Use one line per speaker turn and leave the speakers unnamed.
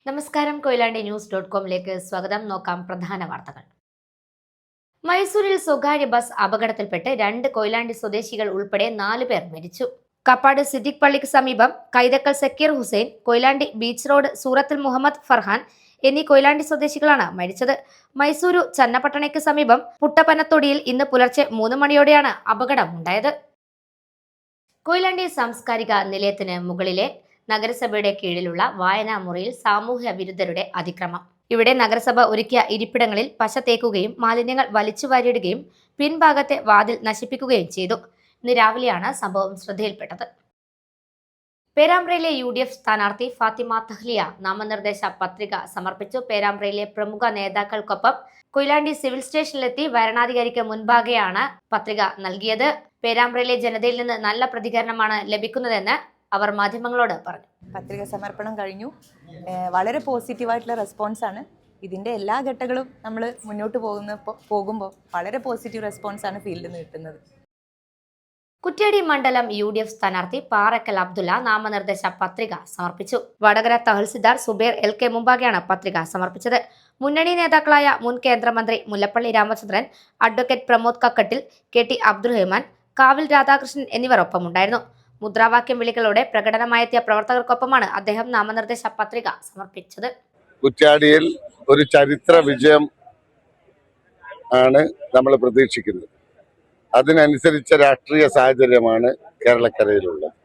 നമസ്കാരം. കൊയിലാണ്ടി ന്യൂസ്.com-ലേക്ക് സ്വാഗതം. നോക്കാം പ്രധാന വാർത്തകൾ. മൈസൂരിൽ സ്വകാര്യ ബസ് അപകടത്തിൽപ്പെട്ട് 2 കൊയിലാണ്ടി സ്വദേശികൾ ഉൾപ്പെടെ 4 പേർ മരിച്ചു. കപ്പാട് സിദ്ദിഖ് പള്ളിക്ക് സമീപം കൈതക്കൽ സക്കീർ ഹുസൈൻ, കൊയിലാണ്ടി ബീച്ച് റോഡ് സൂറത്തിൽ മുഹമ്മദ് ഫർഹാൻ എന്നീ കൊയിലാണ്ടി സ്വദേശികളാണ് മരിച്ചത്. മൈസൂരു ചന്നപട്ടണയ്ക്ക് സമീപം പുട്ടപ്പനത്തൊടിയിൽ ഇന്ന് പുലർച്ചെ 3 മണിയോടെയാണ് അപകടമുണ്ടായത്. കൊയിലാണ്ടി സാംസ്കാരിക നിലയത്തിന് മുകളിലെ നഗരസഭയുടെ കീഴിലുള്ള വായനാ മുറിയിൽ സാമൂഹ്യ വിരുദ്ധരുടെ അതിക്രമം. ഇവിടെ നഗരസഭ ഒരുക്കിയ ഇരിപ്പിടങ്ങളിൽ പശ തേക്കുകയും മാലിന്യങ്ങൾ വലിച്ചുവാരിയിടുകയും പിൻഭാഗത്തെ വാതിൽ നശിപ്പിക്കുകയും ചെയ്തു. ഇന്ന് രാവിലെയാണ് സംഭവം ശ്രദ്ധയിൽപ്പെട്ടത്. പേരാമ്പ്രയിലെ UDF സ്ഥാനാർത്ഥി ഫാത്തിമ തഹ്ലിയ നാമനിർദ്ദേശ പത്രിക സമർപ്പിച്ചു. പേരാമ്പ്രയിലെ പ്രമുഖ നേതാക്കൾക്കൊപ്പം കൊയിലാണ്ടി സിവിൽ സ്റ്റേഷനിലെത്തി വരണാധികാരിക്ക് മുൻപാകെയാണ് പത്രിക നൽകിയത്. പേരാമ്പ്രയിലെ ജനതയിൽ നിന്ന് നല്ല പ്രതികരണമാണ് ലഭിക്കുന്നതെന്ന് അവർ മാധ്യമങ്ങളോട് പറഞ്ഞു.
പത്രിക സമർപ്പണം കഴിഞ്ഞു. വളരെ പോസിറ്റീവായിട്ടുള്ള റെസ്പോൺസാണ്. ഇതിൻ്റെ എല്ലാ ഘട്ടങ്ങളും നമ്മൾ മുന്നോട്ട് പോകുമ്പോൾ വളരെ പോസിറ്റീവ് റെസ്പോൺസാണ് ഫീൽഡിൽ നിന്ന് കിട്ടുന്നത്.
കുറ്റ്യാടി മണ്ഡലം UDF സ്ഥാനാർത്ഥി പാറക്കൽ അബ്ദുള്ള നാമനിർദ്ദേശ പത്രിക സമർപ്പിച്ചു. വടകര തഹസിൽദാർ സുബൈർ LK മുമ്പാകെയാണ് പത്രിക സമർപ്പിച്ചത്. മുന്നണി നേതാക്കളായ മുൻ കേന്ദ്രമന്ത്രി മുല്ലപ്പള്ളി രാമചന്ദ്രൻ, അഡ്വക്കേറ്റ് പ്രമോദ് കക്കട്ടിൽ, KT അബ്ദുറഹ്മാൻ, കാവിൽ രാധാകൃഷ്ണൻ എന്നിവർ ഒപ്പമുണ്ടായിരുന്നു. മുദ്രാവാക്യം വിളികളോടെ പ്രകടനമായെത്തിയ പ്രവർത്തകർക്കൊപ്പമാണ് അദ്ദേഹം നാമനിർദ്ദേശ പത്രിക സമർപ്പിച്ചത്.
കുറ്റ്യാടിയിൽ ഒരു ചരിത്ര വിജയം ആണ് നമ്മൾ പ്രതീക്ഷിക്കുന്നത്. അതിനനുസരിച്ച രാഷ്ട്രീയ സാഹചര്യമാണ് കേരളക്കരയിലുള്ളത്.